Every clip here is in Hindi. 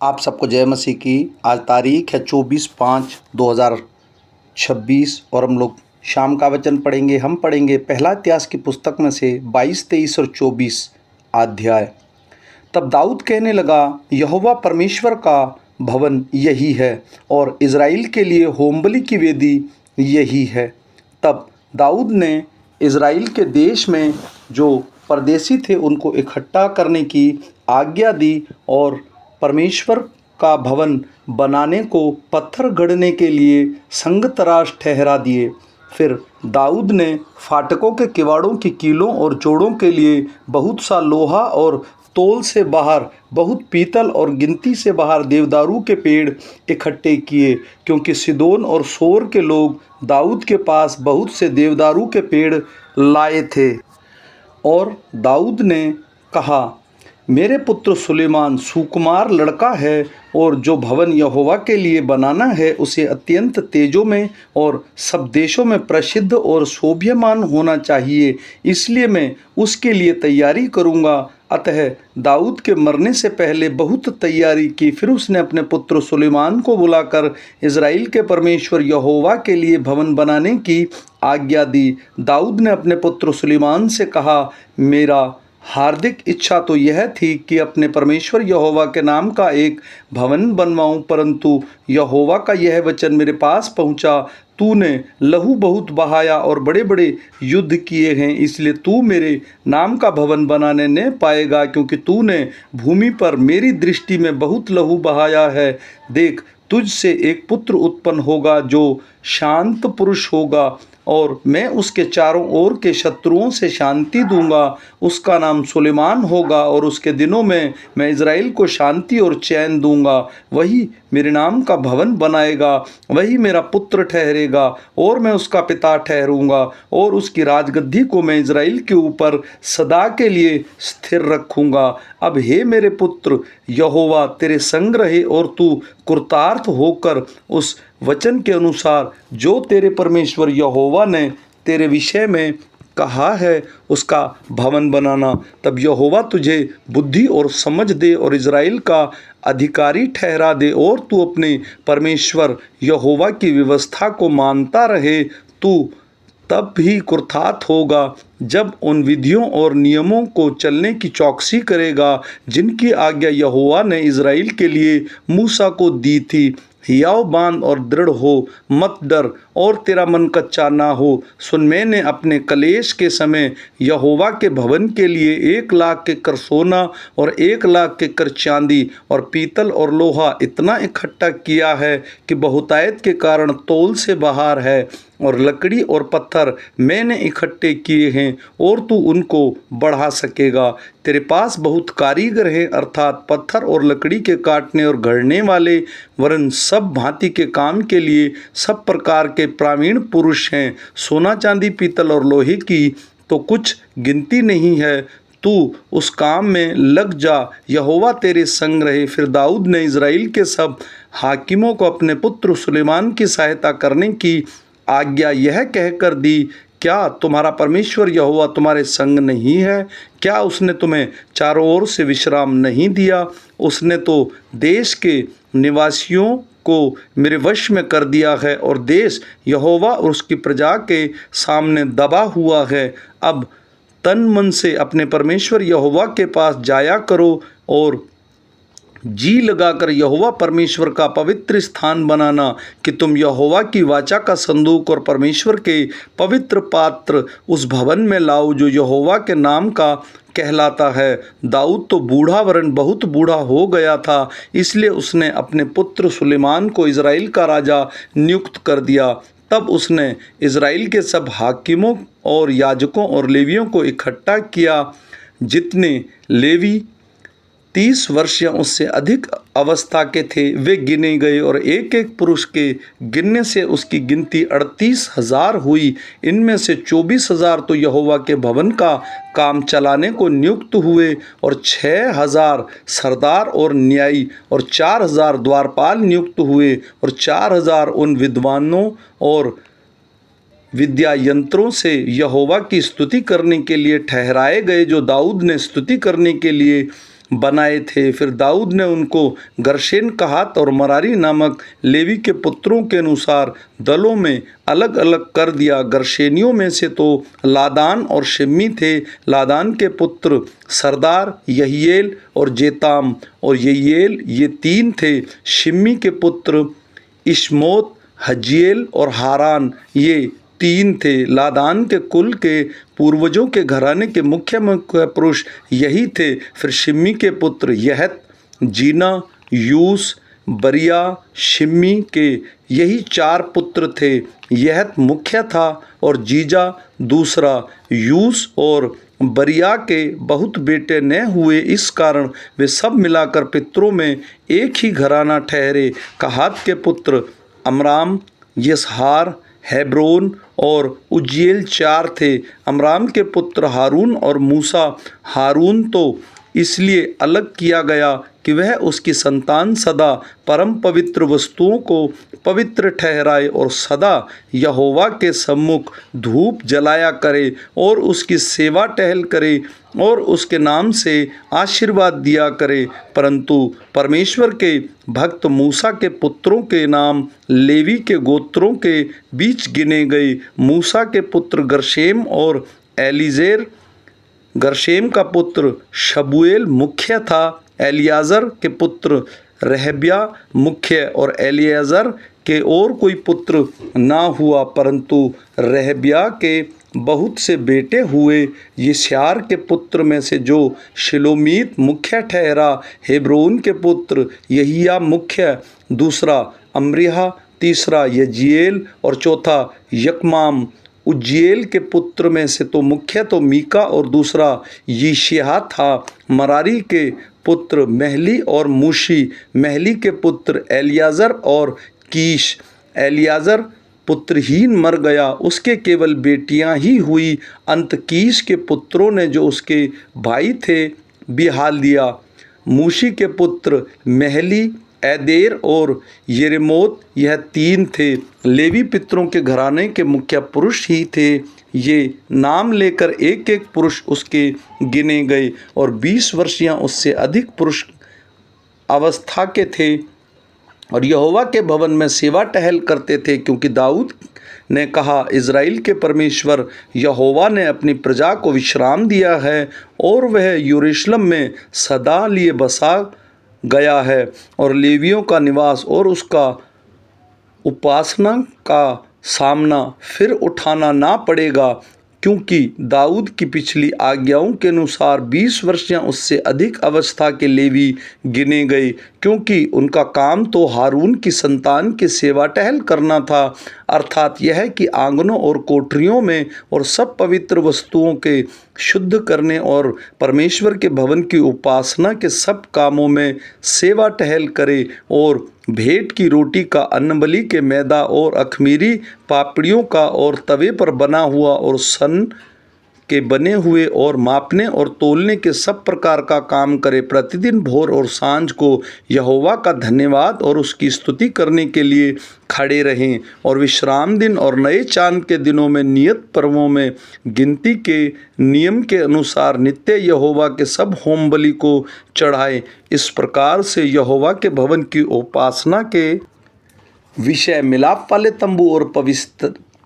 आप सबको जय मसीह की। आज तारीख है 24/5/2026 और हम लोग शाम का वचन पढ़ेंगे। हम पढ़ेंगे पहला इतिहास की पुस्तक में से 22, 23 और 24 अध्याय। तब दाऊद कहने लगा, यहोवा परमेश्वर का भवन यही है और इज़राइल के लिए होमबलि की वेदी यही है। तब दाऊद ने इज़राइल के देश में जो परदेशी थे उनको इकट्ठा करने की आज्ञा दी और परमेश्वर का भवन बनाने को पत्थर गढ़ने के लिए संग तराश ठहरा दिए। फिर दाऊद ने फाटकों के किवाड़ों की कीलों और जोड़ों के लिए बहुत सा लोहा और तोल से बाहर बहुत पीतल और गिनती से बाहर देवदारू के पेड़ इकट्ठे किए, क्योंकि सिदोन और सोर के लोग दाऊद के पास बहुत से देवदारू के पेड़ लाए थे। और दाऊद ने कहा, मेरे पुत्र सुलेमान सुकुमार लड़का है और जो भवन यहोवा के लिए बनाना है उसे अत्यंत तेजों में और सब देशों में प्रसिद्ध और शोभ्यमान होना चाहिए, इसलिए मैं उसके लिए तैयारी करूँगा। अतः दाऊद के मरने से पहले बहुत तैयारी की। फिर उसने अपने पुत्र सुलेमान को बुलाकर इज़राइल के परमेश्वर यहोवा के लिए भवन बनाने की आज्ञा दी। दाऊद ने अपने पुत्र सुलेमान से कहा, मेरा हार्दिक इच्छा तो यह थी कि अपने परमेश्वर यहोवा के नाम का एक भवन बनवाऊं, परंतु यहोवा का यह वचन मेरे पास पहुंचा, तूने लहू बहुत बहाया और बड़े बड़े युद्ध किए हैं, इसलिए तू मेरे नाम का भवन बनाने न पाएगा, क्योंकि तूने भूमि पर मेरी दृष्टि में बहुत लहू बहाया है। देख, तुझ से एक पुत्र उत्पन्न होगा जो शांत पुरुष होगा और मैं उसके चारों ओर के शत्रुओं से शांति दूंगा। उसका नाम सुलेमान होगा और उसके दिनों में मैं इज़राइल को शांति और चैन दूंगा। वही मेरे नाम का भवन बनाएगा, वही मेरा पुत्र ठहरेगा और मैं उसका पिता ठहरूंगा और उसकी राजगद्दी को मैं इज़राइल के ऊपर सदा के लिए स्थिर रखूंगा। अब हे मेरे पुत्र, यहोवा तेरे संग रहे और तू कृतार्थ होकर उस वचन के अनुसार जो तेरे परमेश्वर यहोवा ने तेरे विषय में कहा है उसका भवन बनाना। तब यहोवा तुझे बुद्धि और समझ दे और इज़राइल का अधिकारी ठहरा दे और तू अपने परमेश्वर यहोवा की व्यवस्था को मानता रहे। तू तब भी कृतार्थ होगा जब उन विधियों और नियमों को चलने की चौकसी करेगा जिनकी आज्ञा यहोवा ने इज़राइल के लिए मूसा को दी थी। हियाव बांध और दृढ़ हो, मत डर और तेरा मन कच्चा ना हो। सुन, मैंने अपने कलेश के समय यहोवा के भवन के लिए 1,00,000 के कर सोना और 1,00,000 के कर चांदी और पीतल और लोहा इतना इकट्ठा किया है कि बहुतायत के कारण तोल से बाहर है। और लकड़ी और पत्थर मैंने इकट्ठे किए हैं और तू उनको बढ़ा सकेगा। तेरे पास बहुत कारीगर हैं, अर्थात पत्थर और लकड़ी के काटने और गढ़ने वाले, वरन सब भांति के काम के लिए सब प्रकार के प्रावीण पुरुष हैं। सोना चांदी पीतल और लोहे की तो कुछ गिनती नहीं है। तू उस काम में लग जा, यहोवा तेरे संग रहे। फिर दाऊद ने इज़राइल के सब हाकिमों को अपने पुत्र सुलेमान की सहायता करने की आज्ञा यह कहकर दी, क्या तुम्हारा परमेश्वर यहोवा तुम्हारे संग नहीं है? क्या उसने तुम्हें चारों ओर से विश्राम नहीं दिया? उसने तो देश के निवासियों को मेरे वश में कर दिया है और देश यहोवा और उसकी प्रजा के सामने दबा हुआ है। अब तन मन से अपने परमेश्वर यहोवा के पास जाया करो और जी लगाकर यहोवा परमेश्वर का पवित्र स्थान बनाना कि तुम यहोवा की वाचा का संदूक और परमेश्वर के पवित्र पात्र उस भवन में लाओ जो यहोवा के नाम का कहलाता है। दाऊद तो बूढ़ा वरन बहुत बूढ़ा हो गया था, इसलिए उसने अपने पुत्र सुलेमान को इज़राइल का राजा नियुक्त कर दिया। तब उसने इज़राइल के सब हाकिमों और याजकों और लेवियों को इकट्ठा किया। जितने लेवी 30 वर्ष या उससे अधिक अवस्था के थे वे गिने गए और एक एक पुरुष के गिनने से उसकी गिनती 38,000 हुई। इनमें से 24,000 तो यहोवा के भवन का काम चलाने को नियुक्त हुए और 6,000 सरदार और न्यायी और 4,000 द्वारपाल नियुक्त हुए और 4,000 उन विद्वानों और विद्या यंत्रों से यहोवा की स्तुति करने के लिए ठहराए गए जो दाऊद ने स्तुति करने के लिए बनाए थे। फिर दाऊद ने उनको गर्शेन कहात और मरारी नामक लेवी के पुत्रों के अनुसार दलों में अलग अलग कर दिया। गर्शेनियों में से तो लादान और शिम्मी थे। लादान के पुत्र सरदार, यहीएल और जेताम और यहीएल, ये 3 थे। शिम्मी के पुत्र इश्मोत, हजीएल और हारान, ये 3 थे। लादान के कुल के पूर्वजों के घराने के मुख्य पुरुष यही थे। फिर शिम्मी के पुत्र यहत, जीना, यूस, बरिया, शिम्मी के यही 4 पुत्र थे। यहत मुख्य था और जीजा दूसरा। यूस और बरिया के बहुत बेटे न हुए, इस कारण वे सब मिलाकर पितरों में एक ही घराना ठहरे। कहात के पुत्र अमराम, यसहार, हेब्रोन और उज्जीएल 4 थे। अमराम के पुत्र हारून और मूसा। हारून तो इसलिए अलग किया गया कि वह उसकी संतान सदा परम पवित्र वस्तुओं को पवित्र ठहराए और सदा यहोवा के सम्मुख धूप जलाया करे और उसकी सेवा टहल करे और उसके नाम से आशीर्वाद दिया करे। परंतु परमेश्वर के भक्त मूसा के पुत्रों के नाम लेवी के गोत्रों के बीच गिने गए। मूसा के पुत्र गर्शेम और एलीजेर। गर्शेम का पुत्र शबूएल मुख्य था। एलियाजर के पुत्र रहब्या मुख्य और एलियाजर के और कोई पुत्र ना हुआ, परंतु रहब्या के बहुत से बेटे हुए। यिश्यार के पुत्र में से जो शिलोमीत मुख्य ठहरा। हेब्रोन के पुत्र यहिया मुख्य, दूसरा अमरिहा, तीसरा यजीएल और चौथा यकमाम। उज्जीएल के पुत्र में से तो मुख्य तो मीका और दूसरा यिशिया था। मरारी के पुत्र महली और मूशी। महली के पुत्र एलियाजर और कीश। एलियाजर पुत्रहीन मर गया, उसके केवल बेटियां ही हुई। अंत कीश के पुत्रों ने जो उसके भाई थे बिहाल दिया। मूशी के पुत्र महली, एदेर और यरेमोत, यह 3 थे। लेवी पितरों के घराने के मुख्य पुरुष ही थे। ये नाम लेकर एक एक पुरुष उसके गिने गए और 20 वर्षियाँ उससे अधिक पुरुष अवस्था के थे और यहोवा के भवन में सेवा टहल करते थे, क्योंकि दाऊद ने कहा, इज़राइल के परमेश्वर यहोवा ने अपनी प्रजा को विश्राम दिया है और वह यरूशलेम में सदा लिए बसा गया है और लेवियों का निवास और उसका उपासना का सामना फिर उठाना ना पड़ेगा, क्योंकि दाऊद की पिछली आज्ञाओं के अनुसार 20 वर्षियाँ उससे अधिक अवस्था के लेवी गिने गए, क्योंकि उनका काम तो हारून की संतान की सेवा टहल करना था, अर्थात यह कि आंगनों और कोठरियों में और सब पवित्र वस्तुओं के शुद्ध करने और परमेश्वर के भवन की उपासना के सब कामों में सेवा टहल करे और भेंट की रोटी का, अन्नबलि के मैदा और अखमीरी पापड़ियों का और तवे पर बना हुआ और सन के बने हुए और मापने और तोलने के सब प्रकार का काम करे। प्रतिदिन भोर और सांझ को यहोवा का धन्यवाद और उसकी स्तुति करने के लिए खड़े रहें और विश्राम दिन और नए चाँद के दिनों में नियत पर्वों में गिनती के नियम के अनुसार नित्य यहोवा के सब होम बलि को चढ़ाएं। इस प्रकार से यहोवा के भवन की उपासना के विषय मिलाप वाले तंबू और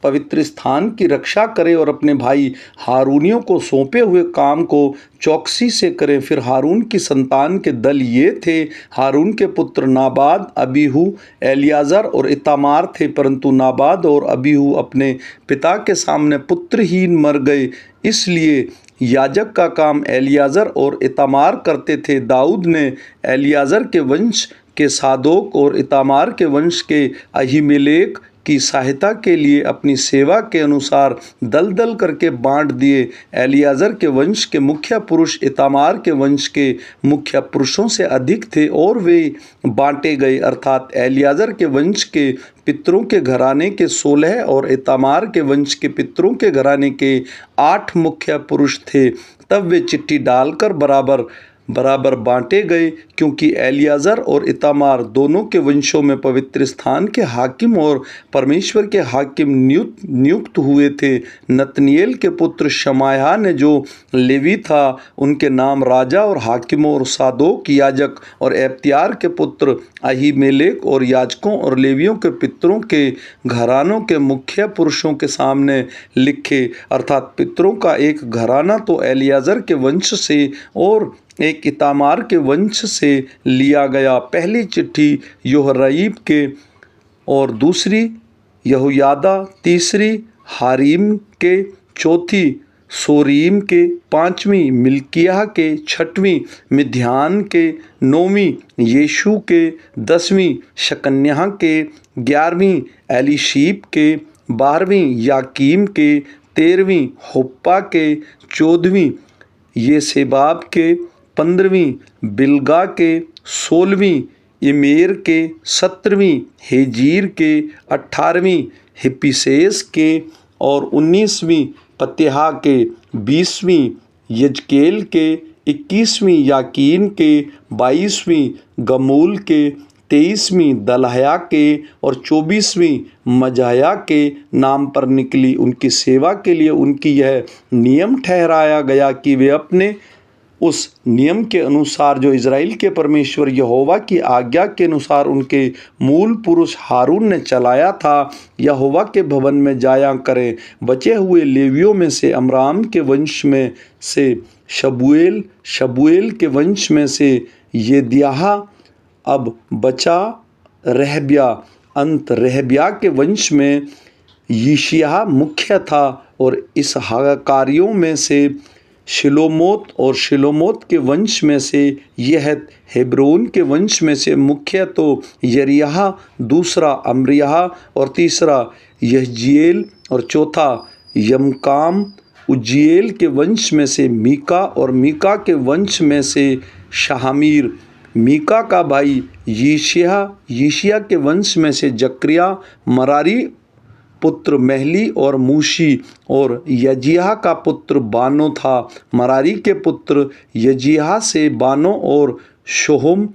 पवित्र स्थान की रक्षा करें और अपने भाई हारूनियों को सौंपे हुए काम को चौकसी से करें। फिर हारून की संतान के दल ये थे। हारून के पुत्र नाबाद, अबीहू, एलियाजर और इतामार थे, परंतु नाबाद और अबीहू अपने पिता के सामने पुत्रहीन मर गए, इसलिए याजक का काम एलियाजर और इतामार करते थे। दाऊद ने एलियाजर के वंश के सादोक और इतामार के वंश के अहीमेलेक की सहायता के लिए अपनी सेवा के अनुसार दल दल करके बांट दिए। एलियाजर के वंश के मुख्य पुरुष इतामार के वंश के मुख्य पुरुषों से अधिक थे और वे बांटे गए, अर्थात एलियाजर के वंश के पितरों के घराने के 16 और इतामार के वंश के पितरों के घराने के 8 मुख्य पुरुष थे। तब वे चिट्ठी डालकर बराबर बराबर बांटे गए, क्योंकि एलियाजर और इतामार दोनों के वंशों में पवित्र स्थान के हाकिम और परमेश्वर के हाकिम नियुक्त हुए थे। नतनिएल के पुत्र शमायाह ने जो लेवी था, उनके नाम राजा और हाकिमों और सादोक याजक और एब्यातार के पुत्र अहीमेलेक और याजकों और लेवियों के पितरों के घरानों के मुख्य पुरुषों के सामने लिखे, अर्थात पितरों का एक घराना तो एलियाजर के वंश से और एक इतामार के वंश से लिया गया। पहली चिट्ठी योहरीब के और दूसरी यहोयादा, तीसरी हारीम के, चौथी सोरीम के, पाँचवीं मिल्किय्याह के, छठवीं मिद्यान के, नौवीं यीशु के, 10वीं शकन्याह के, 11वीं एलीशीब के, 12वीं याकीम के, 13वीं हुप्पा के, 14वीं येसेबाब के, 15वीं बिल्गा के, 16वीं इमेर के, 17वीं हेजीर के, 18वीं हिप्पीसेस के और 19वीं पत्याह के, 20वीं यजकेल के, 21वीं याकीन के, 22वीं गमूल के, 23वीं दलहया के और 24वीं मजाया के नाम पर निकली। उनकी सेवा के लिए उनकी यह नियम ठहराया गया कि वे अपने उस नियम के अनुसार जो इज़राइल के परमेश्वर यहोवा की आज्ञा के अनुसार उनके मूल पुरुष हारून ने चलाया था, यहोवा के भवन में जाया करें। बचे हुए लेवियों में से अमराम के वंश में से शबूएल, शबूएल के वंश में से येदियाह, अब बचा रहब्या, अंत रहब्या के वंश में यिशियाह मुख्य था, और इस हाकारियों में से शिलोमोत, और शिलोमोत के वंश में से यहत, हेब्रोन के वंश में से मुख्य तो यरियाह, दूसरा अमरियाह और तीसरा यहजीएल और चौथा यमकाम। उज्जीएल के वंश में से मीका, और मीका के वंश में से शाहमीर। मीका का भाई यिशिया, यिशिया के वंश में से जकरिया। मरारी पुत्र महली और मूशी, और यजियाह का पुत्र बानो था। मरारी के पुत्र यजियाह से बानो और शोहम,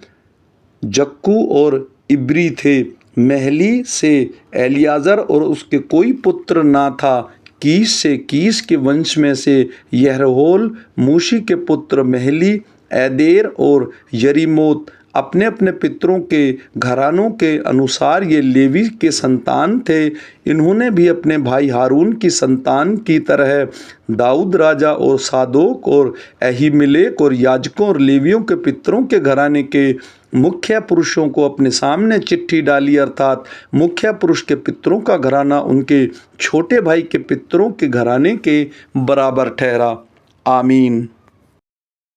जक्कू और इब्री थे। महली से एलियाजर और उसके कोई पुत्र ना था। कीश से, कीश के वंश में से यहरोल। मूशी के पुत्र महली, एदेर और यरीमोत। अपने अपने पितरों के घरानों के अनुसार ये लेवी के संतान थे। इन्होंने भी अपने भाई हारून की संतान की तरह दाऊद राजा और सादोक और अहीमेलेक और याजकों और लेवियों के पितरों के घराने के मुख्य पुरुषों को अपने सामने चिट्ठी डाली, अर्थात मुख्य पुरुष के पितरों का घराना उनके छोटे भाई के पितरों के घराने के बराबर ठहरा। आमीन।